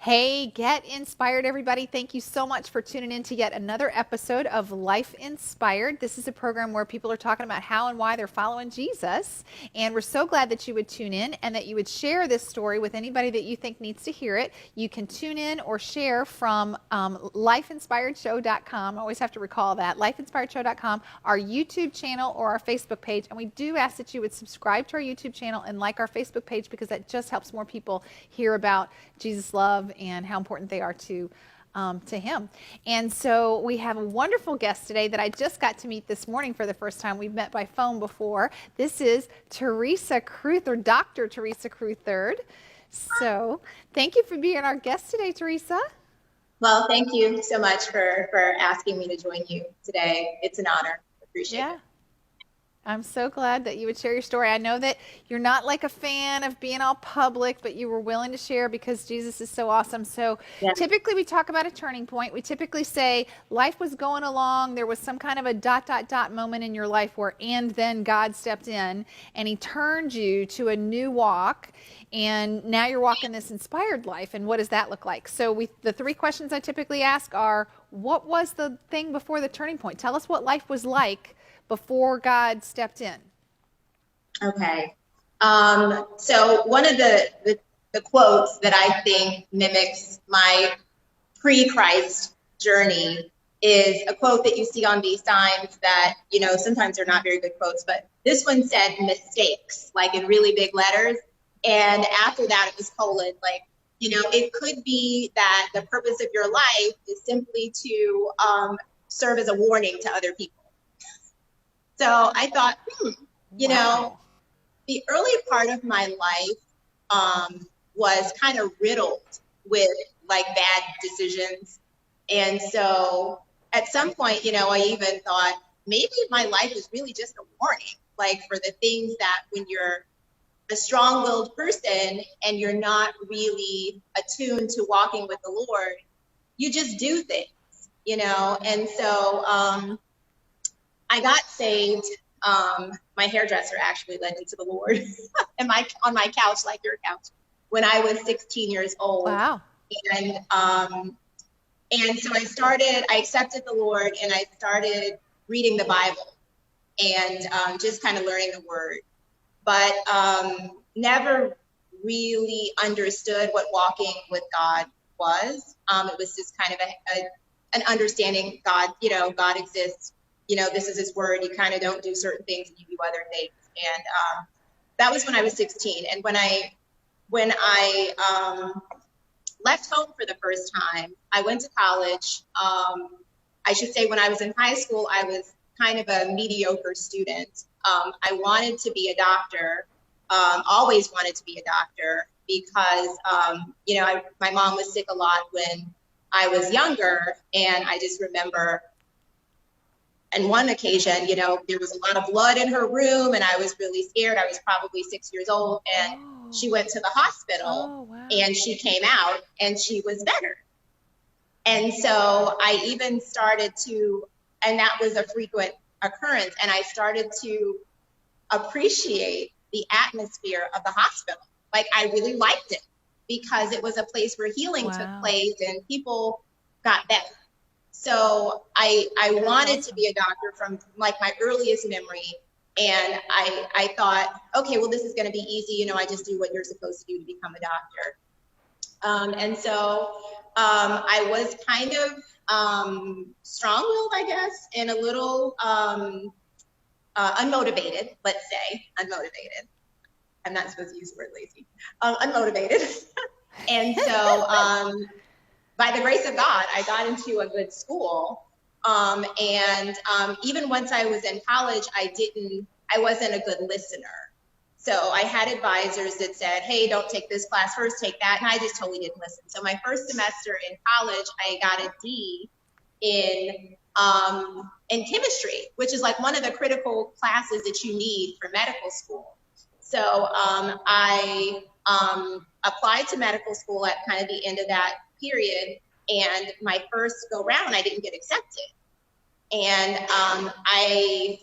Hey, get inspired, everybody. Thank you so much for tuning in to yet another episode of Life Inspired. This is a program where people are talking about how and why they're following Jesus. And we're so glad that you would tune in and that you would share this story with anybody that you think needs to hear it. You can tune in or share from lifeinspiredshow.com. I always have to recall that. Lifeinspiredshow.com, our YouTube channel, or our Facebook page. And we do ask that you would subscribe to our YouTube channel and like our Facebook page, because that just helps more people hear about Jesus' love and how important they are to him. And so we have a wonderful guest today that I just got to meet this morning for the first time. We've met by phone before. This is Theresa Cruthird, Dr. Theresa Cruthird. So thank you for being our guest today, Theresa. Well, thank you so much for asking me to join you today. It's an honor. Appreciate it. I'm so glad that you would share your story. I know that you're not like a fan of being all public, but you were willing to share because Jesus is so awesome. So Typically we talk about a turning point. We typically say life was going along. There was some kind of a ... moment in your life where, and then God stepped in and he turned you to a new walk. And now you're walking this inspired life. And what does that look like? So the three questions I typically ask are, what was the thing before the turning point? Tell us what life was like before God stepped in. Okay. So one of the quotes that I think mimics my pre-Christ journey is a quote that you see on these signs that, sometimes they're not very good quotes, but this one said mistakes, like in really big letters. And after that, it was colon, like, it could be that the purpose of your life is simply to serve as a warning to other people. So I thought, the early part of my life was kind of riddled with like bad decisions. And so at some point, I even thought maybe my life is really just a warning, like for the things that when you're a strong-willed person and you're not really attuned to walking with the Lord, you just do things, And so I got saved. My hairdresser actually led me to the Lord and on my couch, like your couch, when I was 16 years old. Wow. And so I accepted the Lord and I started reading the Bible and just kind of learning the word, but never really understood what walking with God was. It was just kind of an understanding God, God exists. This is his word. You kind of don't do certain things and you do other things. And that was when I was 16. And when I left home for the first time, I went to college. I should say when I was in high school, I was kind of a mediocre student. I wanted to be a doctor, always wanted to be a doctor because, my mom was sick a lot when I was younger. And I just remember on one occasion, there was a lot of blood in her room and I was really scared. I was probably 6 years old and she went to the hospital and she came out and she was better. And so I even started to, and that was a frequent occurrence, and I started to appreciate the atmosphere of the hospital. Like I really liked it because it was a place where healing took place and people got better. So I wanted to be a doctor from like my earliest memory. And I thought, okay, well, this is going to be easy. I just do what you're supposed to do to become a doctor. And so I was kind of strong-willed, I guess, and a little unmotivated, let's say, unmotivated. I'm not supposed to use the word lazy. Unmotivated. And so by the grace of God, I got into a good school. And even once I was in college, I wasn't a good listener. So I had advisors that said, hey, don't take this class first, take that. And I just totally didn't listen. So my first semester in college, I got a D in chemistry, which is like one of the critical classes that you need for medical school. So I applied to medical school at kind of the end of that period, and my first go round I didn't get accepted, and I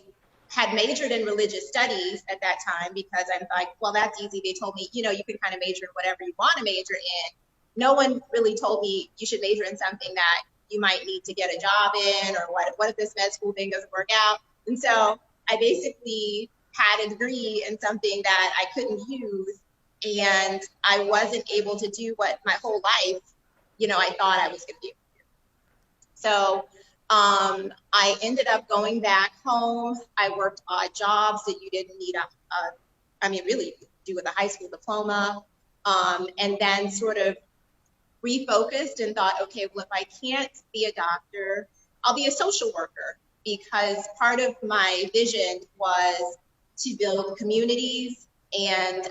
had majored in religious studies at that time because I'm like, well, that's easy. They told me, you can kind of major in whatever you want to major in. no one really told me you should major in something that you might need to get a job in, or what if this med school thing doesn't work out? And so I basically had a degree in something that I couldn't use, and I wasn't able to do what my whole life, I thought I was going to do. So I ended up going back home. I worked odd jobs that you didn't need really do with a high school diploma, and then sort of refocused and thought, okay, well, if I can't be a doctor, I'll be a social worker, because part of my vision was to build communities and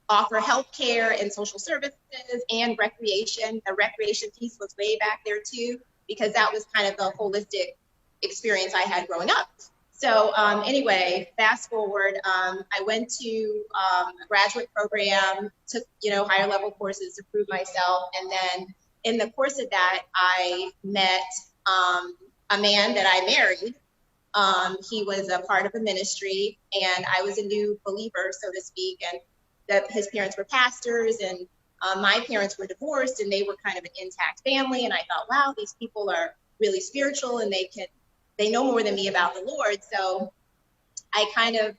offer healthcare and social services and recreation. The recreation piece was way back there too, because that was kind of the holistic experience I had growing up. So anyway, fast forward, I went to a graduate program, took, higher level courses to prove myself. And then in the course of that, I met a man that I married. He was a part of a ministry, and I was a new believer, so to speak. And his parents were pastors, and my parents were divorced, and they were kind of an intact family. And I thought, wow, these people are really spiritual, and they know more than me about the Lord. So I kind of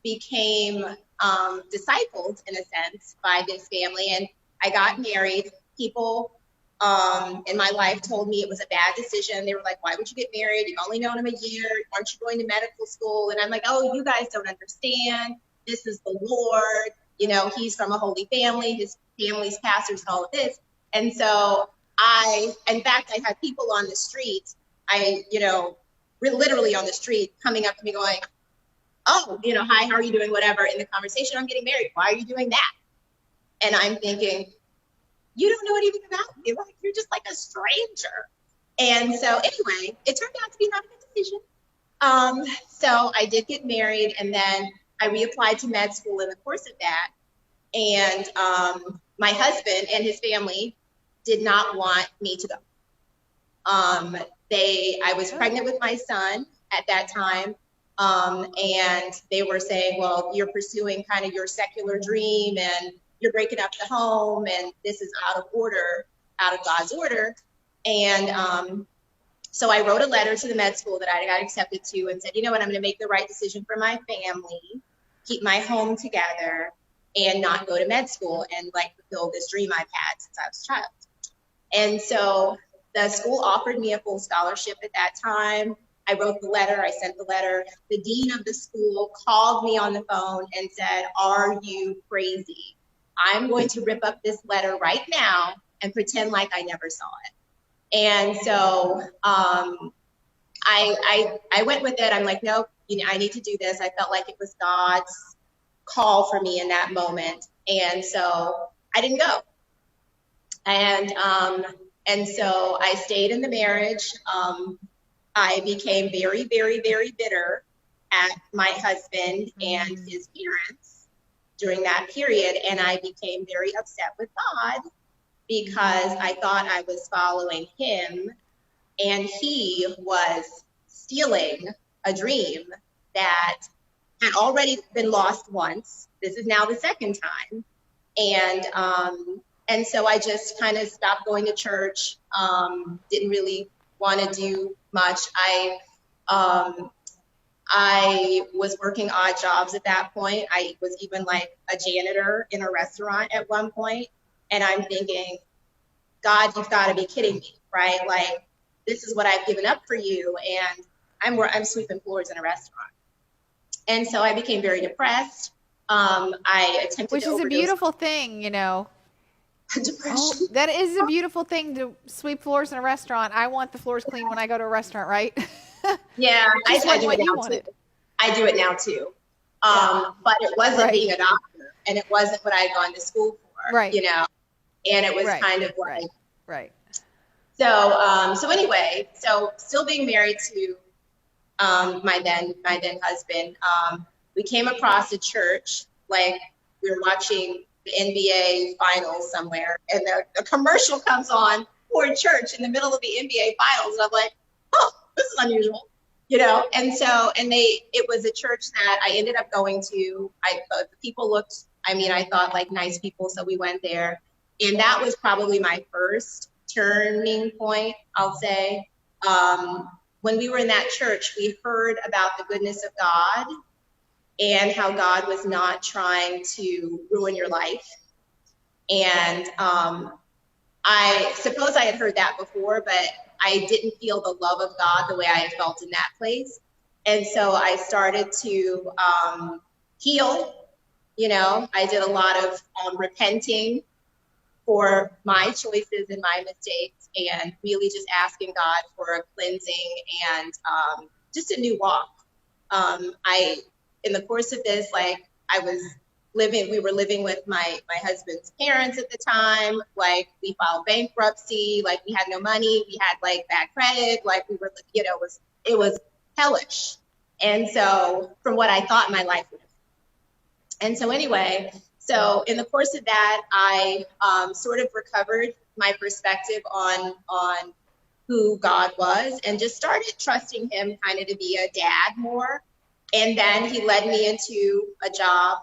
became discipled, in a sense, by this family. And I got married. People in my life told me it was a bad decision. They were like, why would you get married? You've only known him a year. Aren't you going to medical school? And I'm like, oh, you guys don't understand. This is the Lord. He's from a holy family. His family's pastors and all of this. And so in fact, I had people on the street, literally on the street, coming up to me going, oh, hi, how are you doing? Whatever. In the conversation, I'm getting married. Why are you doing that? And I'm thinking, you don't know anything about me. Like, you're just like a stranger. And so anyway, it turned out to be not a good decision. So I did get married, and then I reapplied to med school in the course of that. And my husband and his family did not want me to go. I was pregnant with my son at that time. And they were saying, well, you're pursuing kind of your secular dream, and you're breaking up the home, and this is out of God's order. And so I wrote a letter to the med school that I got accepted to, and said, you know what, I'm going to make the right decision for my family, keep my home together, and not go to med school, and fulfill this dream I've had since I was a child. And so the school offered me a full scholarship at that time. I wrote the letter, I sent the letter. The dean of the school called me on the phone and said, are you crazy? I'm going to rip up this letter right now and pretend like I never saw it. And so I went with it. I'm like, nope, I need to do this. I felt like it was God's call for me in that moment. And so I didn't go. And so I stayed in the marriage. I became very, very, very bitter at my husband and his parents during that period. And I became very upset with God, because I thought I was following him, and he was stealing a dream that had already been lost once. This is now the second time. And so I just kind of stopped going to church, didn't really want to do much. I was working odd jobs at that point. I was even like a janitor in a restaurant at one point. And I'm thinking, God, you've got to be kidding me, right? Like, this is what I've given up for you. And I'm sweeping floors in a restaurant. And so I became very depressed. I attempted Which to is overdose. a beautiful thing, Depression. Oh, that is a beautiful thing, to sweep floors in a restaurant. I want the floors clean when I go to a restaurant, right? Yeah, I do it now too. I do it now too. But it wasn't being a doctor, and it wasn't what I had gone to school for, and it was kind of like, right. So anyway, still being married to my then husband, we came across a church, like we were watching the NBA finals somewhere, and the commercial comes on for a church in the middle of the NBA finals, and I'm like, oh, this is unusual, and it was a church that I ended up going to. The people looked I mean, I thought like nice people, so we went there. And that was probably my first turning point, I'll say. When we were in that church, we heard about the goodness of God and how God was not trying to ruin your life. And I suppose I had heard that before, but I didn't feel the love of God the way I had felt in that place. And so I started to heal. You know, I did a lot of repenting for my choices and my mistakes, and really just asking God for a cleansing and just a new walk. In the course of this, like we were living with my husband's parents at the time. Like we filed bankruptcy, like we had no money, we had like bad credit, like we were, you know, it was hellish. And so from what I thought my life would have. And so anyway, so in the course of that, I sort of recovered my perspective on who God was and just started trusting him kind of to be a dad more. And then he led me into a job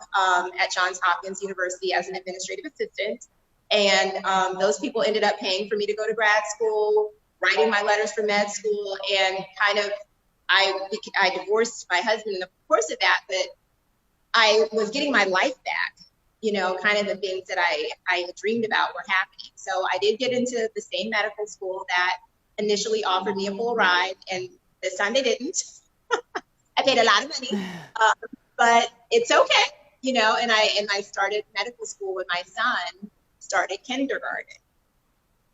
at Johns Hopkins University as an administrative assistant. And those people ended up paying for me to go to grad school, writing my letters for med school, and kind of I divorced my husband in the course of that, but I was getting my life back. You know, kind of the things that I had dreamed about were happening. So I did get into the same medical school that initially offered me a full ride, and this time they didn't. I paid a lot of money, but it's okay, you know. And I started medical school when my son started kindergarten.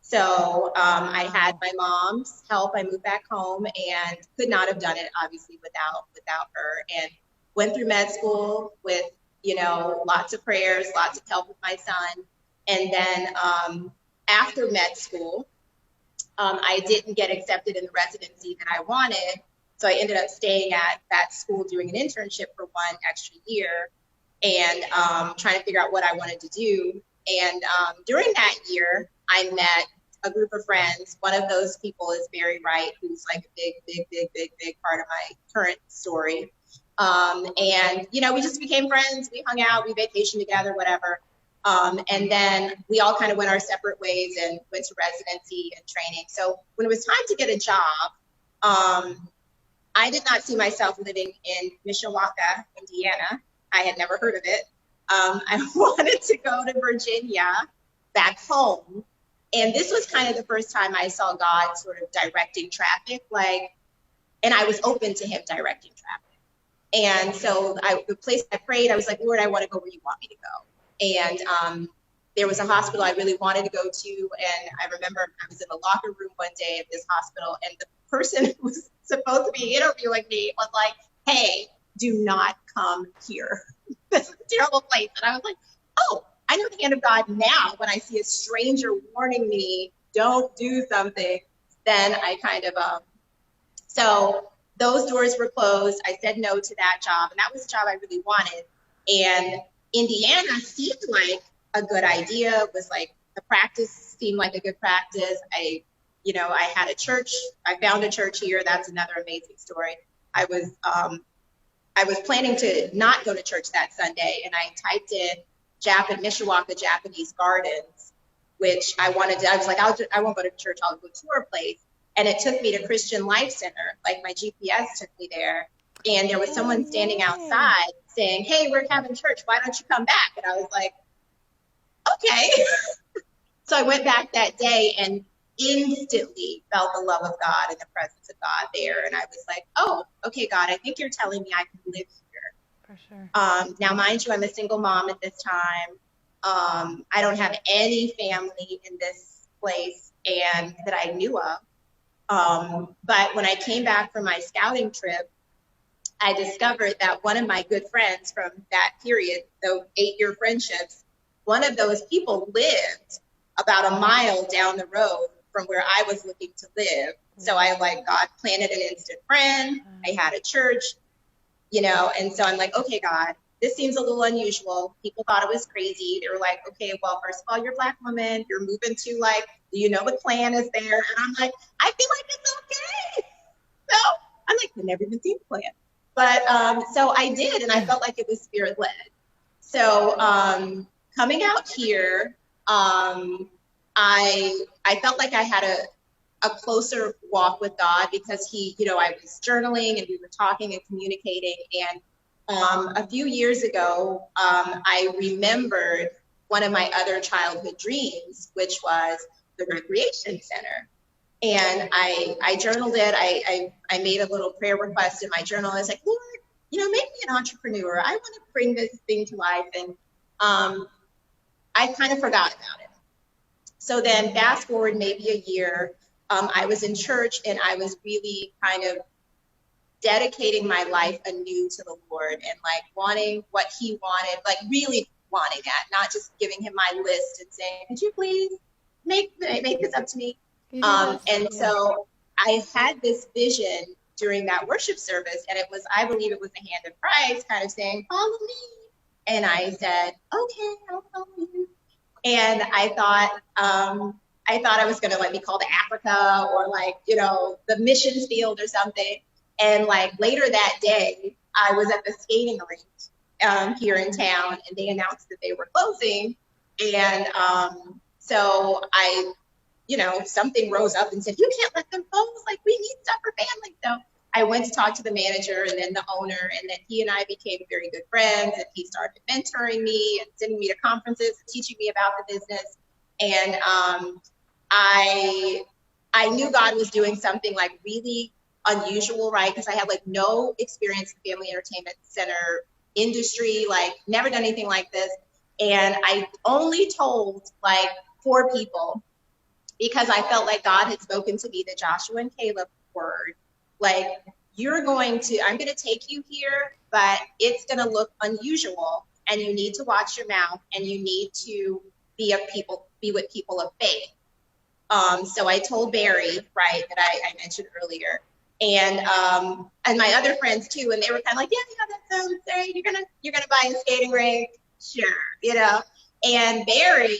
So I had my mom's help. I moved back home and could not have done it obviously without her. And went through med school with, you know, lots of prayers, lots of help with my son. And then after med school, I didn't get accepted in the residency that I wanted. So I ended up staying at that school doing an internship for one extra year and trying to figure out what I wanted to do. And during that year, I met a group of friends. One of those people is Barry Wright, who's like a big part of my current story. And, you know, we just became friends. We hung out, we vacationed together, whatever. And then we all kind of went our separate ways and went to residency and training. So when it was time to get a job, I did not see myself living in Michiana, Indiana. I had never heard of it. I wanted to go to Virginia, back home. And this was kind of the first time I saw God sort of directing traffic, and I was open to him directing traffic. And so the place I prayed, I was like, Lord, I want to go where you want me to go. And there was a hospital I really wanted to go to. And I remember I was in the locker room one day at this hospital, and the person who was supposed to be interviewing me was like, hey, do not come here. This is a terrible place. And I was like, oh, I know the hand of God now. When I see a stranger warning me, don't do something, then I kind of, so those doors were closed. I said no to that job, and that was a job I really wanted. And Indiana seemed like a good idea. It was like the practice seemed like a good practice. I had a church. I found a church here. That's another amazing story. I was planning to not go to church that Sunday, and I typed in Mishawaka Japanese Gardens, which I wanted to. I was like, I won't go to church. I'll go to a place. And it took me to Christian Life Center. Like my GPS took me there. And there was someone standing outside saying, hey, we're having church. Why don't you come back? And I was like, okay. So I went back that day and instantly felt the love of God and the presence of God there. And I was like, oh, okay, God, I think you're telling me I can live here. For sure. Now, mind you, I'm a single mom at this time. I don't have any family in this place and that I knew of. But when I came back from my scouting trip, I discovered that one of my good friends from that period, those 8-year friendships, one of those people lived about a mile down the road from where I was looking to live. So God planted an instant friend. I had a church, and so I'm like, okay, God, this seems a little unusual. People thought it was crazy. They were like, okay, well, first of all, you're a Black woman. You're moving to do you know what plan is there? And I'm like, I feel like it's okay. So I've never even seen the plan. But so I did, and I felt like it was spirit led. So coming out here, I felt like I had a closer walk with God because I was journaling and we were talking and communicating. And a few years ago, I remembered one of my other childhood dreams, which was the recreation center. And I journaled it. I made a little prayer request in my journal. I was like, Lord, make me an entrepreneur. I want to bring this thing to life. And I kind of forgot about it. So then fast forward maybe a year, I was in church and I was really kind of dedicating my life anew to the Lord and like wanting what he wanted, like really wanting that, not just giving him my list and saying, could you please make this up to me? So I had this vision during that worship service, and I believe it was the hand of Christ kind of saying, follow me. And I said, okay, I'll follow you. And I thought I was going to like be called to Africa or like, the missions field or something. And like later that day, I was at the skating rink here in town, and they announced that they were closing. And so I, something rose up and said, you can't let them close. Like, we need stuff for family. So I went to talk to the manager and then the owner, and then he and I became very good friends, and he started mentoring me and sending me to conferences, teaching me about the business. And I knew God was doing something like really unusual, right? Because I had like no experience in family entertainment center industry, like never done anything like this. And I only told like 4 people because I felt like God had spoken to me the Joshua and Caleb word. Like, I'm going to take you here, but it's going to look unusual, and you need to watch your mouth, and you need to be with people of faith. So I told Barry, right, that I mentioned earlier, and my other friends too, and they were kind of like, yeah, that sounds great. You're gonna buy a skating rink, sure, And Barry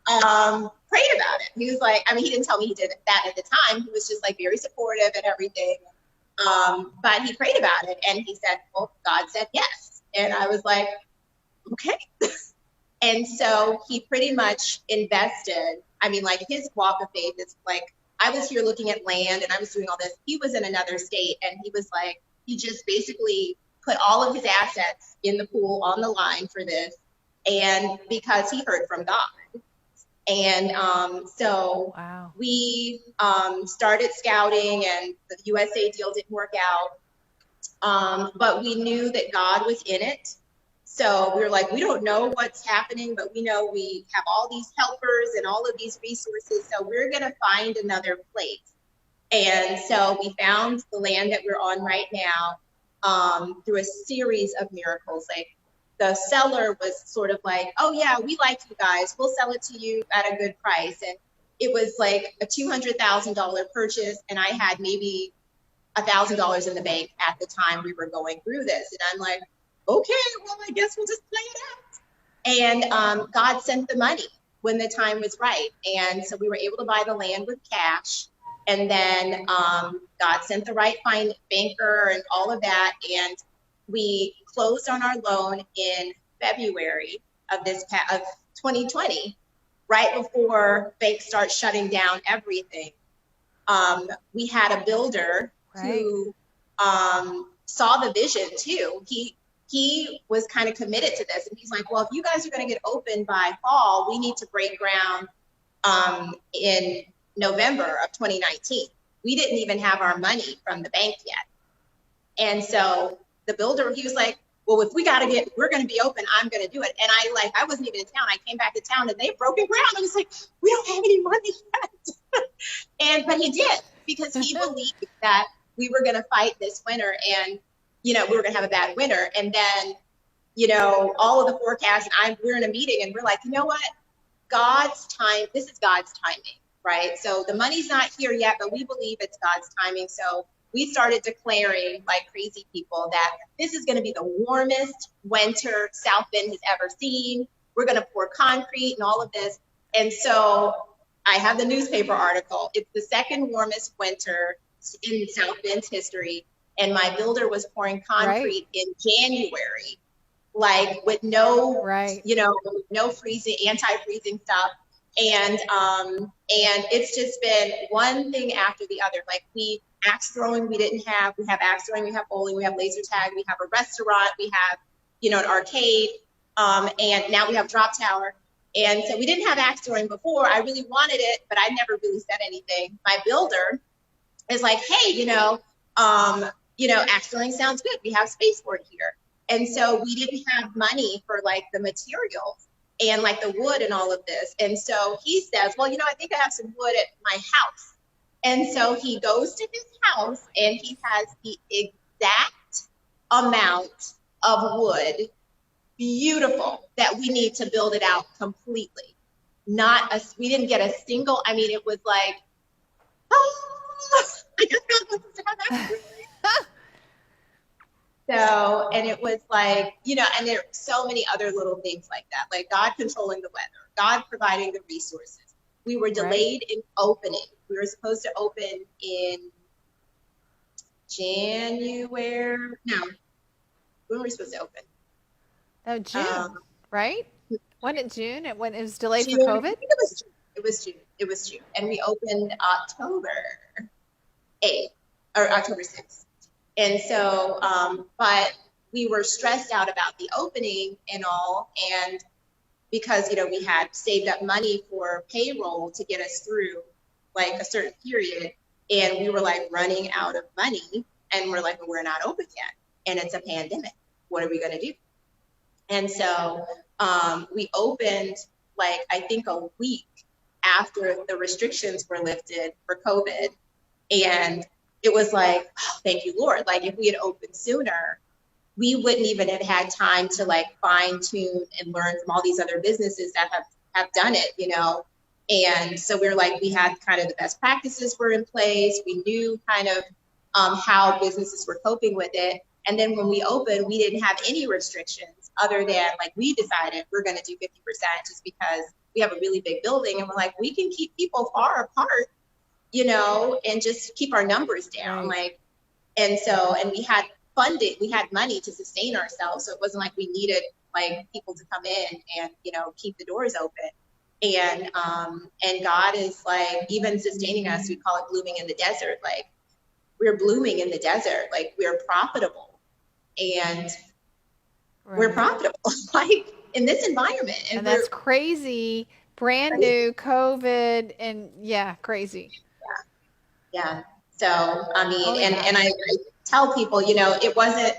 prayed about it. He was like, he didn't tell me he did that at the time. He was just like very supportive and everything. But he prayed about it, and he said, well, God said yes. And I was like, okay. And so he pretty much invested. Like his walk of faith is like, I was here looking at land and I was doing all this. He was in another state, and he was like, he just basically put all of his assets in the pool on the line for this. And because he heard from God. And so wow. We started scouting, and the USA deal didn't work out. But we knew that God was in it. So we were like, we don't know what's happening, but we know we have all these helpers and all of these resources. So we're going to find another place. And so we found the land that we're on right now through a series of miracles. Like, the seller was sort of like, oh yeah, we like you guys. We'll sell it to you at a good price. And it was like a $200,000 purchase. And I had maybe $1,000 in the bank at the time we were going through this. And I'm like, okay, well, I guess we'll just play it out. And God sent the money when the time was right. And so we were able to buy the land with cash. And then God sent the right banker and all of that. And we closed on our loan in February of 2020, right before banks start shutting down everything. We had a builder who saw the vision too. He was kind of committed to this, and he's like, well, if you guys are going to get open by fall, we need to break ground in November of 2019. We didn't even have our money from the bank yet. And so the builder, he was like, well, if we're going to be open, I'm going to do it. And I wasn't even in town. I came back to town and they've broken ground. I was like, we don't have any money yet. But he did, because he believed that we were going to fight this winter, and, we were going to have a bad winter. And then, all of the forecasts, and we're in a meeting and we're like, you know what? This is God's timing, right? So the money's not here yet, but we believe it's God's timing. So we started declaring like crazy people that this is going to be the warmest winter South Bend has ever seen. We're going to pour concrete and all of this. And so I have the newspaper article. It's the second warmest winter in South Bend's history. And my builder was pouring concrete in January. like with no, Right. no freezing, anti-freezing stuff. And it's just been one thing after the other. Like axe throwing, we have axe throwing, we have bowling, we have laser tag, we have a restaurant, we have, an arcade, and now we have drop tower. And so we didn't have axe throwing before. I really wanted it, but I never really said anything. My builder is like, hey, axe throwing sounds good. We have spaceport here. And so we didn't have money for like the materials and like the wood and all of this. And so he says, well, I think I have some wood at my house. And so he goes to his house and he has the exact amount of wood, beautiful, that we need to build it out completely. We didn't get a single, it was like, I just felt this is how that really. So, and it was like, and there are so many other little things like that, like God controlling the weather, God providing the resources. We were delayed in opening. We were supposed to open in January. No, when were we supposed to open? Oh, June, right? Wasn't it June? When it was delayed June, for COVID? I think it was June. And we opened October 8th or October 6th. And so, but we were stressed out about the opening and all. And because, we had saved up money for payroll to get us through like a certain period. And we were like running out of money. And we're like, well, we're not open yet. And it's a pandemic. What are we going to do? And so we opened like, I think a week after the restrictions were lifted for COVID. And it was like, oh, thank you, Lord. Like if we had opened sooner, we wouldn't even have had time to like fine tune and learn from all these other businesses that have done it, And so we were like, we had kind of the best practices were in place. We knew kind of how businesses were coping with it. And then when we opened, we didn't have any restrictions other than like we decided we're going to do 50% just because we have a really big building. And we're like, we can keep people far apart, and just keep our numbers down. Right. And we had funding, we had money to sustain ourselves. So it wasn't like we needed like people to come in and, keep the doors open. And God is like even sustaining us. We call it blooming in the desert. Like we're blooming in the desert. Like we're profitable and we're profitable like in this environment. And that's crazy. Brand new COVID and crazy. Yeah. So, and I tell people, it wasn't,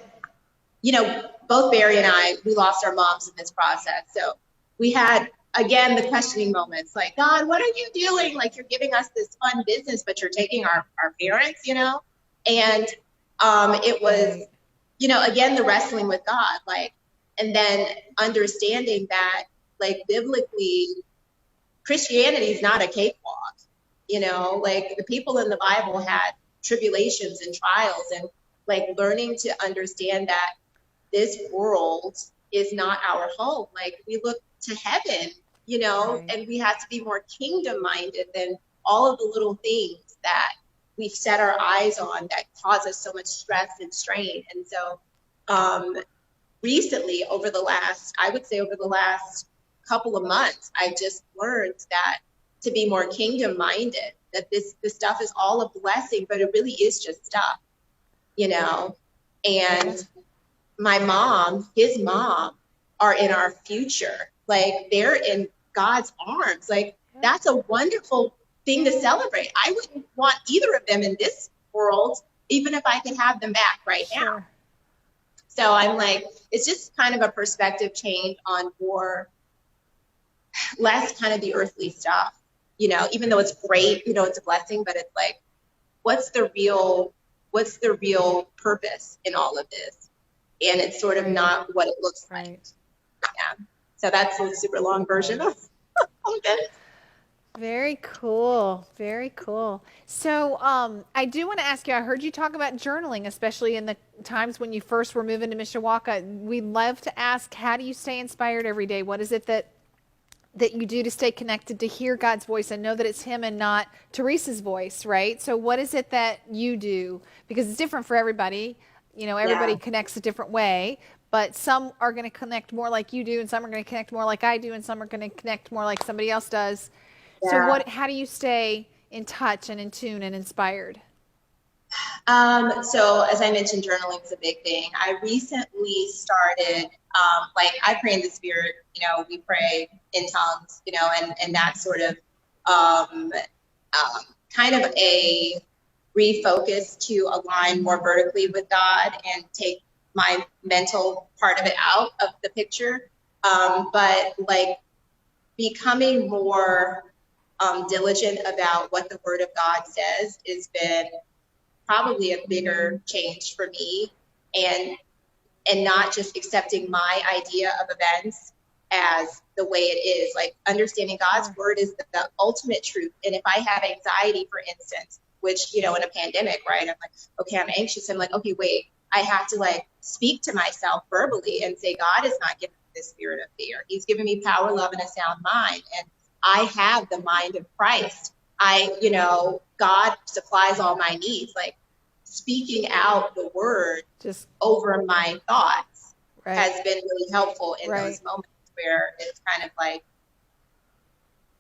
both Barry and I, we lost our moms in this process. So we had, again, the questioning moments like, God, what are you doing? Like, you're giving us this fun business, but you're taking our parents, And it was, again, the wrestling with God, like, and then understanding that, like, biblically, Christianity is not a cakewalk. Like the people in the Bible had tribulations and trials, and like learning to understand that this world is not our home. Like we look to heaven, and we have to be more kingdom minded than all of the little things that we've set our eyes on that cause us so much stress and strain. And so recently over the last couple of months, I just learned that to be more kingdom minded, that this stuff is all a blessing, but it really is just stuff, and my mom, his mom are in our future. Like they're in God's arms. Like that's a wonderful thing to celebrate. I wouldn't want either of them in this world, even if I could have them back right now. So I'm like, it's just kind of a perspective change on more, less kind of the earthly stuff. Even though it's great, it's a blessing, but it's like, what's the real purpose in all of this? And it's sort of not what it looks like. Yeah. So that's a super long version of this. Very cool. Very cool. So I do want to ask you, I heard you talk about journaling, especially in the times when you first were moving to Mishawaka. We love to ask, how do you stay inspired every day? What is it that you do to stay connected, to hear God's voice and know that it's him and not Theresa's voice, right? So what is it that you do? Because it's different for everybody. Everybody connects a different way. but some are going to connect more like you do, and some are going to connect more like I do, and some are going to connect more like somebody else does. Yeah. So how do you stay in touch and in tune and inspired? So as I mentioned, journaling is a big thing. I recently started, like I pray in the spirit, we pray in tongues, and that's sort of kind of a refocus to align more vertically with God and take my mental part of it out of the picture. But like becoming more diligent about what the Word of God says has been probably a bigger change for me, and not just accepting my idea of events as the way it is. Like understanding God's word is the ultimate truth. And if I have anxiety, for instance, which, in a pandemic, right, I'm like, okay, I'm anxious. I'm like, okay, wait, I have to like speak to myself verbally and say, God is not giving me this spirit of fear. He's given me power, love, and a sound mind. And I have the mind of Christ. God supplies all my needs. Like speaking out the word just over my thoughts has been really helpful in those moments where it's kind of like,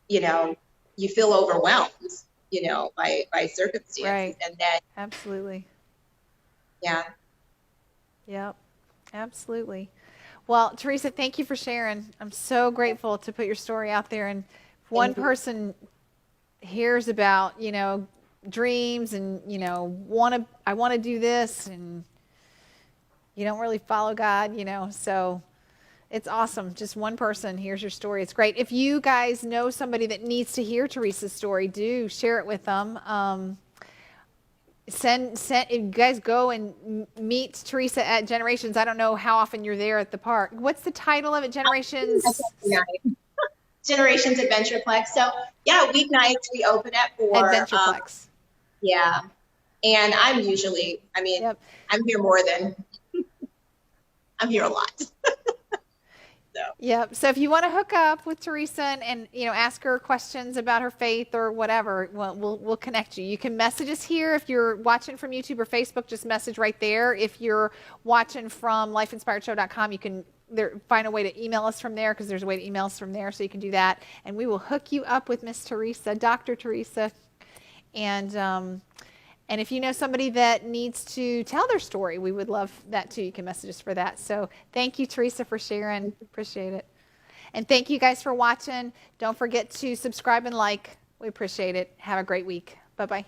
you feel overwhelmed, by circumstances. And then absolutely. Yeah. Yep. Absolutely. Well, Theresa, thank you for sharing. I'm so grateful to put your story out there. And if one person hears about, dreams and, I want to do this, and you don't really follow God, so it's awesome. Just one person hears your story. It's great. If you guys know somebody that needs to hear Theresa's story, do share it with them. You guys go and meet Theresa at Generations. I don't know how often you're there at the park. What's the title of it? Generations? Generations AdventurePlex. So yeah, weeknights we open at 4. AdventurePlex. Yeah. And I'm usually, I'm here I'm here a lot. Yep. So if you want to hook up with Theresa and ask her questions about her faith or whatever, we'll connect you. You can message us here if you're watching from YouTube or Facebook. Just message right there. If you're watching from lifeinspiredshow.com, you can find a way to email us from there, because there's a way to email us from there, so you can do that, and we will hook you up with Miss Theresa, Dr. Theresa, and if you know somebody that needs to tell their story, we would love that too. You can message us for that. So thank you, Theresa, for sharing. Appreciate it. And thank you guys for watching. Don't forget to subscribe and like. We appreciate it. Have a great week. Bye-bye.